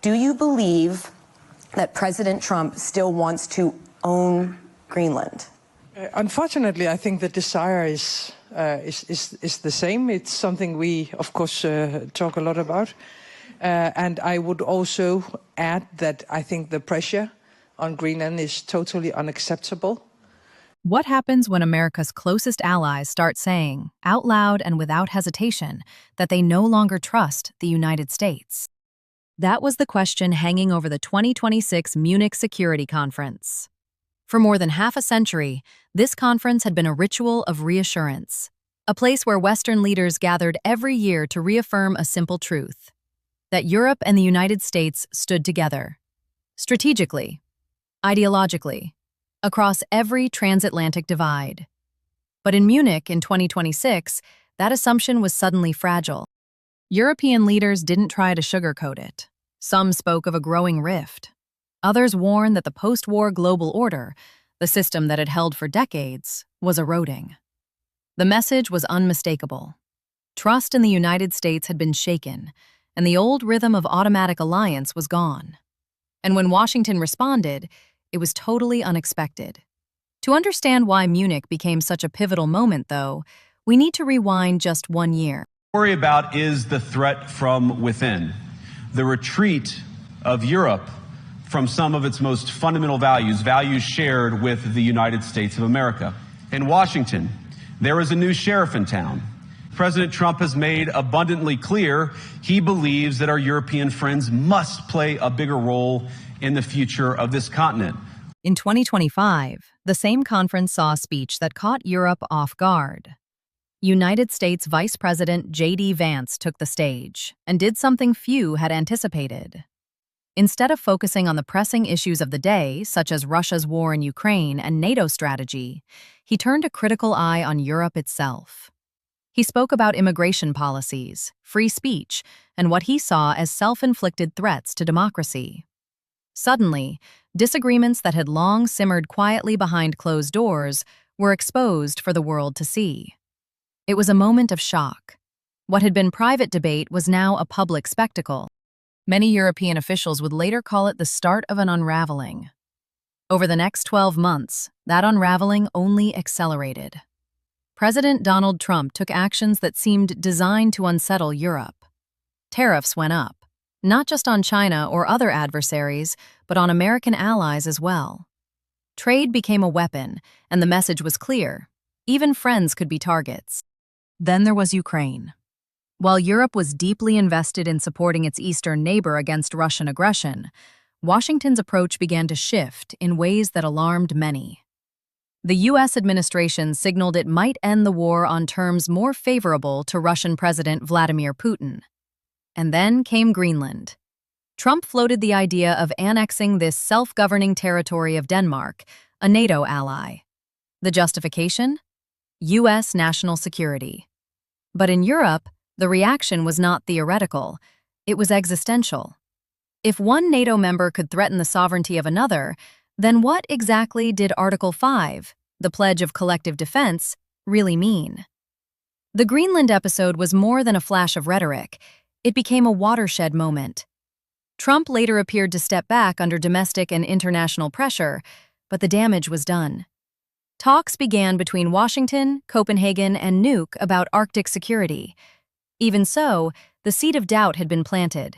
Do you believe that President Trump still wants to own Greenland? Unfortunately, I think the desire is the same. It's something we, of course, talk a lot about. And I would also add that I think the pressure on Greenland is totally unacceptable. What happens when America's closest allies start saying, out loud and without hesitation, that they no longer trust the United States? That was the question hanging over the 2026 Munich Security Conference. For more than half a century, this conference had been a ritual of reassurance, a place where Western leaders gathered every year to reaffirm a simple truth: that Europe and the United States stood together, strategically, ideologically, across every transatlantic divide. But in Munich in 2026, that assumption was suddenly fragile. European leaders didn't try to sugarcoat it. Some spoke of a growing rift. Others warned that the post-war global order, the system that had held for decades, was eroding. The message was unmistakable. Trust in the United States had been shaken, and the old rhythm of automatic alliance was gone. And when Washington responded, it was totally unexpected. To understand why Munich became such a pivotal moment, though, we need to rewind just 1 year. What we worry about is the threat from within, the retreat of Europe from some of its most fundamental values, values shared with the United States of America. In Washington, there is a new sheriff in town. President Trump has made abundantly clear he believes that our European friends must play a bigger role in the future of this continent. In 2025, the same conference saw a speech that caught Europe off guard. United States Vice President J.D. Vance took the stage and did something few had anticipated. Instead of focusing on the pressing issues of the day, such as Russia's war in Ukraine and NATO strategy, he turned a critical eye on Europe itself. He spoke about immigration policies, free speech, and what he saw as self-inflicted threats to democracy. Suddenly, disagreements that had long simmered quietly behind closed doors were exposed for the world to see. It was a moment of shock. What had been private debate was now a public spectacle. Many European officials would later call it the start of an unraveling. Over the next 12 months, that unraveling only accelerated. President Donald Trump took actions that seemed designed to unsettle Europe. Tariffs went up, not just on China or other adversaries, but on American allies as well. Trade became a weapon, and the message was clear: even friends could be targets. Then there was Ukraine. While Europe was deeply invested in supporting its eastern neighbor against Russian aggression, Washington's approach began to shift in ways that alarmed many. The U.S. administration signaled it might end the war on terms more favorable to Russian President Vladimir Putin. And then came Greenland. Trump floated the idea of annexing this self-governing territory of Denmark, a NATO ally. The justification? U.S. national security. But in Europe, the reaction was not theoretical, it was existential. If one NATO member could threaten the sovereignty of another, then what exactly did Article 5, the Pledge of Collective Defense, really mean? The Greenland episode was more than a flash of rhetoric. It became a watershed moment. Trump later appeared to step back under domestic and international pressure, but the damage was done. Talks began between Washington, Copenhagen, and Nuuk about Arctic security. Even so, the seed of doubt had been planted.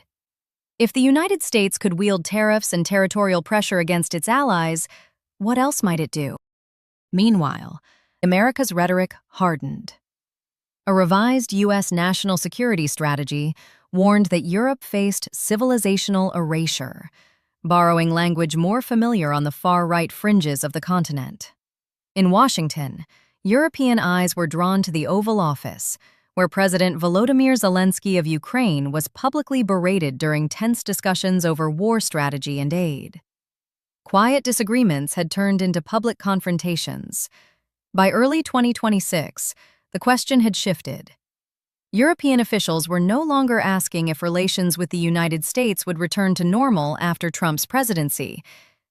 If the United States could wield tariffs and territorial pressure against its allies, what else might it do? Meanwhile, America's rhetoric hardened. A revised U.S. national security strategy warned that Europe faced civilizational erasure, borrowing language more familiar on the far-right fringes of the continent. In Washington, European eyes were drawn to the Oval Office, where President Volodymyr Zelensky of Ukraine was publicly berated during tense discussions over war strategy and aid. Quiet disagreements had turned into public confrontations. By early 2026, the question had shifted. European officials were no longer asking if relations with the United States would return to normal after Trump's presidency.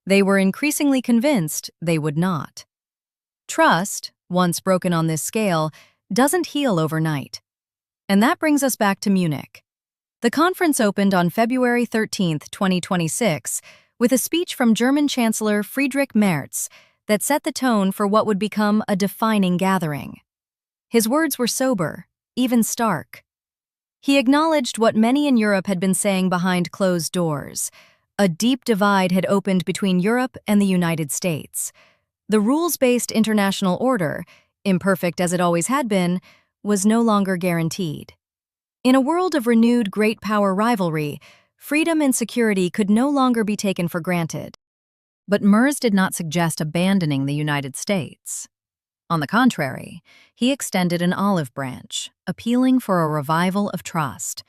They were increasingly convinced they would not. Trust, once broken on this scale, doesn't heal overnight. And that brings us back to Munich. The conference opened on February 13, 2026, with a speech from German Chancellor Friedrich Merz that set the tone for what would become a defining gathering. His words were sober, even stark. He acknowledged what many in Europe had been saying behind closed doors. A deep divide had opened between Europe and the United States. The rules-based international order, imperfect as it always had been, was no longer guaranteed. In a world of renewed great power rivalry, freedom and security could no longer be taken for granted. But Merz did not suggest abandoning the United States. On the contrary, he extended an olive branch, appealing for a revival of trust.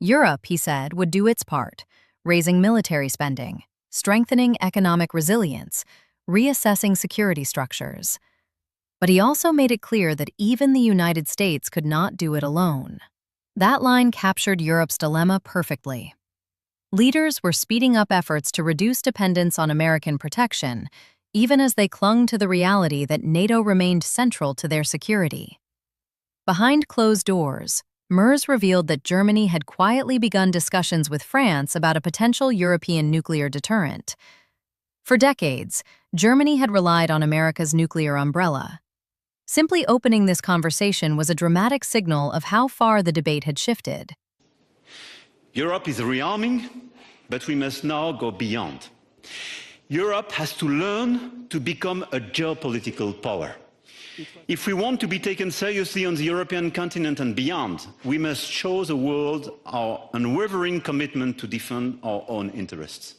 Europe, he said, would do its part, raising military spending, strengthening economic resilience, reassessing security structures. But he also made it clear that even the United States could not do it alone. That line captured Europe's dilemma perfectly. Leaders were speeding up efforts to reduce dependence on American protection, even as they clung to the reality that NATO remained central to their security. Behind closed doors, Merz revealed that Germany had quietly begun discussions with France about a potential European nuclear deterrent. For decades, Germany had relied on America's nuclear umbrella. Simply opening this conversation was a dramatic signal of how far the debate had shifted. Europe is rearming, but we must now go beyond. Europe has to learn to become a geopolitical power. If we want to be taken seriously on the European continent and beyond, we must show the world our unwavering commitment to defend our own interests.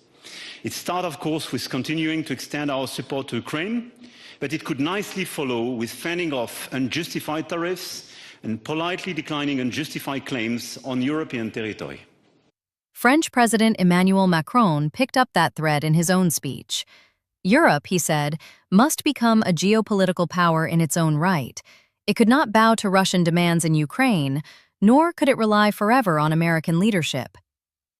It starts, of course, with continuing to extend our support to Ukraine, but it could nicely follow with fending off unjustified tariffs and politely declining unjustified claims on European territory. French President Emmanuel Macron picked up that thread in his own speech. Europe, he said, must become a geopolitical power in its own right. It could not bow to Russian demands in Ukraine, nor could it rely forever on American leadership.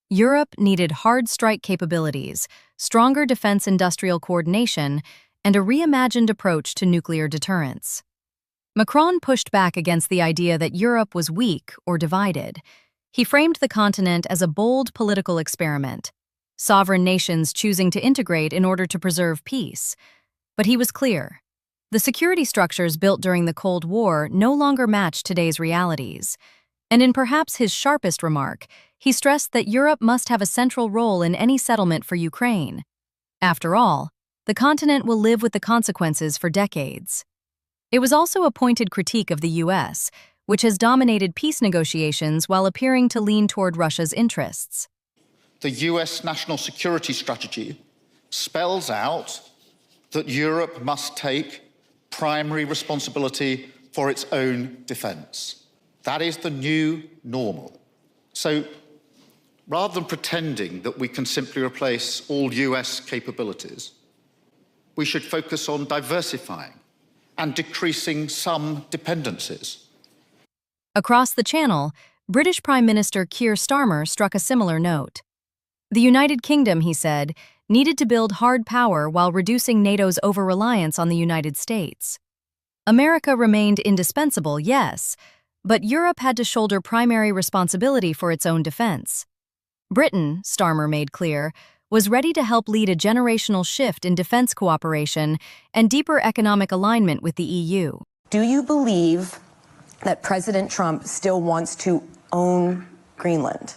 Europe needed hard strike capabilities, stronger defense industrial coordination, and a reimagined approach to nuclear deterrence. Macron pushed back against the idea that Europe was weak or divided. He framed the continent as a bold political experiment, sovereign nations choosing to integrate in order to preserve peace. But he was clear. The security structures built during the Cold War no longer matched today's realities. And in perhaps his sharpest remark, he stressed that Europe must have a central role in any settlement for Ukraine. After all, the continent will live with the consequences for decades. It was also a pointed critique of the U.S., which has dominated peace negotiations while appearing to lean toward Russia's interests. The US national security strategy spells out that Europe must take primary responsibility for its own defense. That is the new normal. So rather than pretending that we can simply replace all US capabilities, we should focus on diversifying and decreasing some dependencies. Across the Channel, British Prime Minister Keir Starmer struck a similar note. The United Kingdom, he said, needed to build hard power while reducing NATO's over-reliance on the United States. America remained indispensable, yes, but Europe had to shoulder primary responsibility for its own defense. Britain, Starmer made clear, was ready to help lead a generational shift in defense cooperation and deeper economic alignment with the EU. Do you believe that President Trump still wants to own Greenland?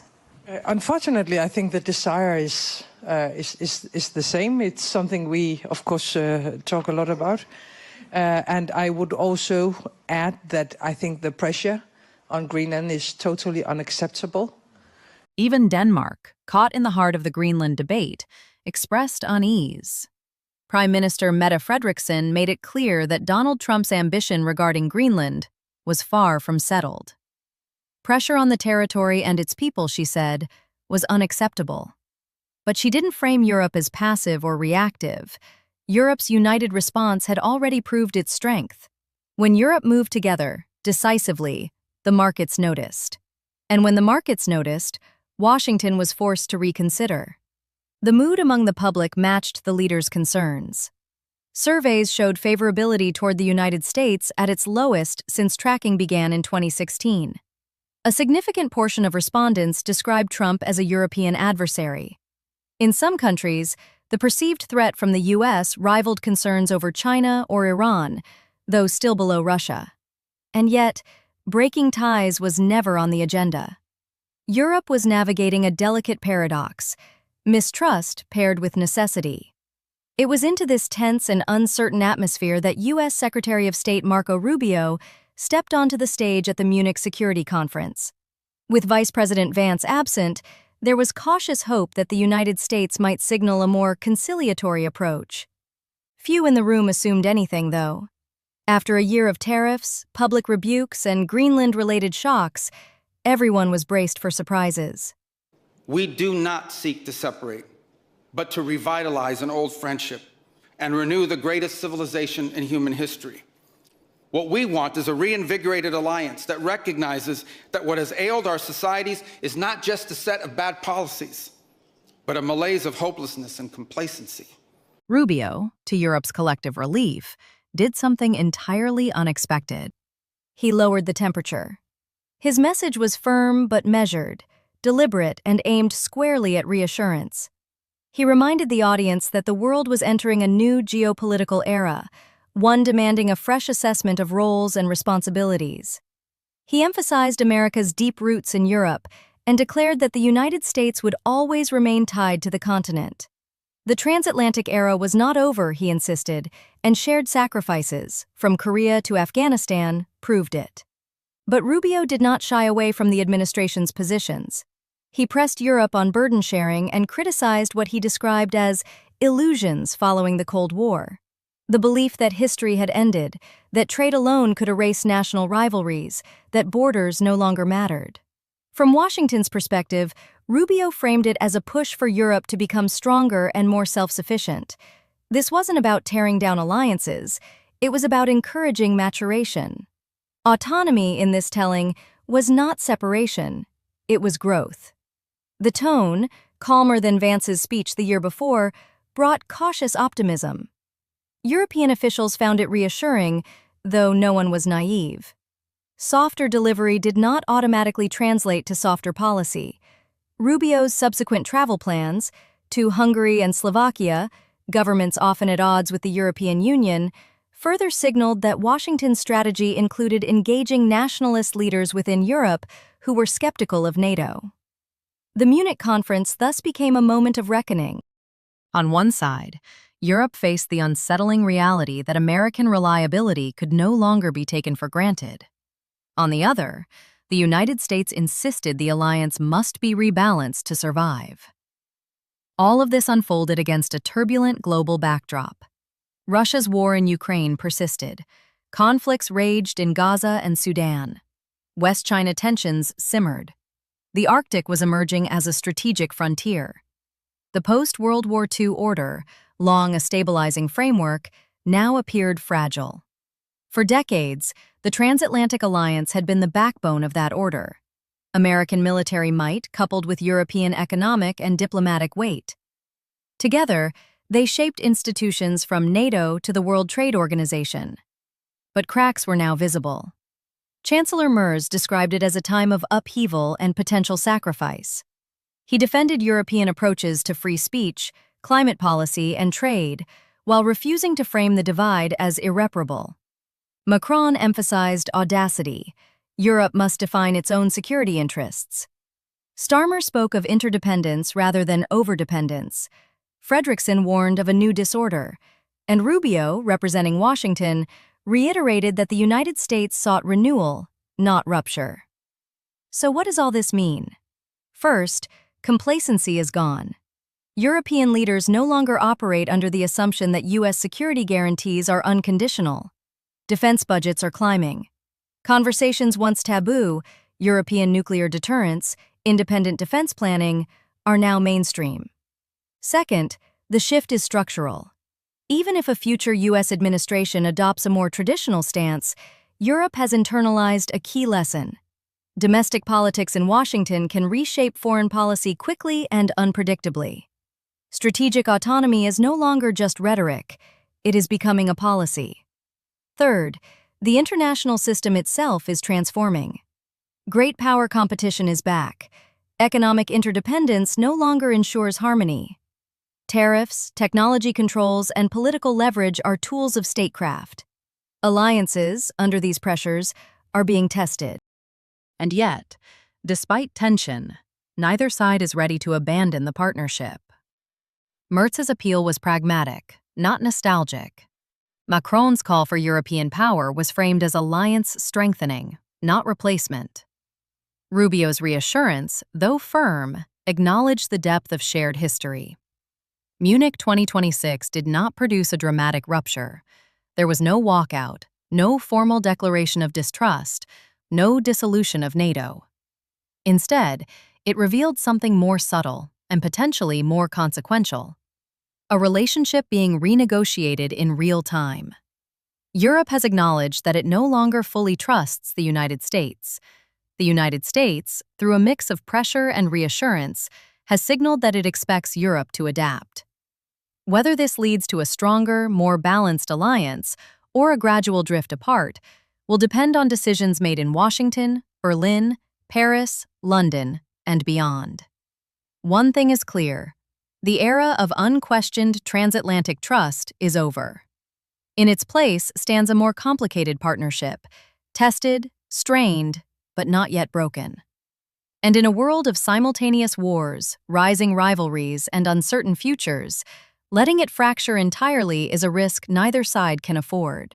Unfortunately, I think the desire is the same. It's something we, of course, talk a lot about. And I would also add that I think the pressure on Greenland is totally unacceptable. Even Denmark, caught in the heart of the Greenland debate, expressed unease. Prime Minister Mette Frederiksen made it clear that Donald Trump's ambition regarding Greenland was far from settled. Pressure on the territory and its people, she said, was unacceptable. But she didn't frame Europe as passive or reactive. Europe's united response had already proved its strength. When Europe moved together, decisively, the markets noticed. And when the markets noticed, Washington was forced to reconsider. The mood among the public matched the leaders' concerns. Surveys showed favorability toward the United States at its lowest since tracking began in 2016. A significant portion of respondents described Trump as a European adversary. In some countries, the perceived threat from the U.S. rivaled concerns over China or Iran, though still below Russia. And yet, breaking ties was never on the agenda. Europe was navigating a delicate paradox, mistrust paired with necessity. It was into this tense and uncertain atmosphere that U.S. Secretary of State Marco Rubio stepped onto the stage at the Munich Security Conference. With Vice President Vance absent, there was cautious hope that the United States might signal a more conciliatory approach. Few in the room assumed anything, though. After a year of tariffs, public rebukes, and Greenland-related shocks, everyone was braced for surprises. We do not seek to separate, but to revitalize an old friendship and renew the greatest civilization in human history. What we want is a reinvigorated alliance that recognizes that what has ailed our societies is not just a set of bad policies, but a malaise of hopelessness and complacency. Rubio, to Europe's collective relief, did something entirely unexpected. He lowered the temperature. His message was firm but measured, deliberate, and aimed squarely at reassurance. He reminded the audience that the world was entering a new geopolitical era, one demanding a fresh assessment of roles and responsibilities. He emphasized America's deep roots in Europe and declared that the United States would always remain tied to the continent. The transatlantic era was not over, he insisted, and shared sacrifices, from Korea to Afghanistan, proved it. But Rubio did not shy away from the administration's positions. He pressed Europe on burden sharing and criticized what he described as illusions following the Cold War. The belief that history had ended, that trade alone could erase national rivalries, that borders no longer mattered. From Washington's perspective, Rubio framed it as a push for Europe to become stronger and more self-sufficient. This wasn't about tearing down alliances, it was about encouraging maturation. Autonomy in this telling was not separation, it was growth. The tone, calmer than Vance's speech the year before, brought cautious optimism. European officials found it reassuring, though no one was naive. Softer delivery did not automatically translate to softer policy. Rubio's subsequent travel plans, to Hungary and Slovakia, governments often at odds with the European Union, further signaled that Washington's strategy included engaging nationalist leaders within Europe who were skeptical of NATO. The Munich conference thus became a moment of reckoning. On one side, Europe faced the unsettling reality that American reliability could no longer be taken for granted. On the other, the United States insisted the alliance must be rebalanced to survive. All of this unfolded against a turbulent global backdrop. Russia's war in Ukraine persisted. Conflicts raged in Gaza and Sudan. West China tensions simmered. The Arctic was emerging as a strategic frontier. The post-World War II order, long a stabilizing framework, now appeared fragile. For decades, the transatlantic alliance had been the backbone of that order. American military might coupled with European economic and diplomatic weight. Together, they shaped institutions from NATO to the World Trade Organization. But cracks were now visible. Chancellor Merz described it as a time of upheaval and potential sacrifice. He defended European approaches to free speech, climate policy, and trade, while refusing to frame the divide as irreparable. Macron emphasized audacity. Europe must define its own security interests. Starmer spoke of interdependence rather than overdependence. Frederickson warned of a new disorder. And Rubio, representing Washington, reiterated that the United States sought renewal, not rupture. So what does all this mean? First, complacency is gone. European leaders no longer operate under the assumption that U.S. security guarantees are unconditional. Defense budgets are climbing. Conversations once taboo, European nuclear deterrence, independent defense planning, are now mainstream. Second, the shift is structural. Even if a future U.S. administration adopts a more traditional stance, Europe has internalized a key lesson. Domestic politics in Washington can reshape foreign policy quickly and unpredictably. Strategic autonomy is no longer just rhetoric, it is becoming a policy. Third, the international system itself is transforming. Great power competition is back. Economic interdependence no longer ensures harmony. Tariffs, technology controls, and political leverage are tools of statecraft. Alliances, under these pressures, are being tested. And yet, despite tension, neither side is ready to abandon the partnership. Merz's appeal was pragmatic, not nostalgic. Macron's call for European power was framed as alliance strengthening, not replacement. Rubio's reassurance, though firm, acknowledged the depth of shared history. Munich 2026 did not produce a dramatic rupture. There was no walkout, no formal declaration of distrust, no dissolution of NATO. Instead, it revealed something more subtle and potentially more consequential: a relationship being renegotiated in real time. Europe has acknowledged that it no longer fully trusts the United States. The United States, through a mix of pressure and reassurance, has signaled that it expects Europe to adapt. Whether this leads to a stronger, more balanced alliance or a gradual drift apart will depend on decisions made in Washington, Berlin, Paris, London, and beyond. One thing is clear: the era of unquestioned transatlantic trust is over. In its place stands a more complicated partnership, tested, strained, but not yet broken. And in a world of simultaneous wars, rising rivalries, and uncertain futures, letting it fracture entirely is a risk neither side can afford.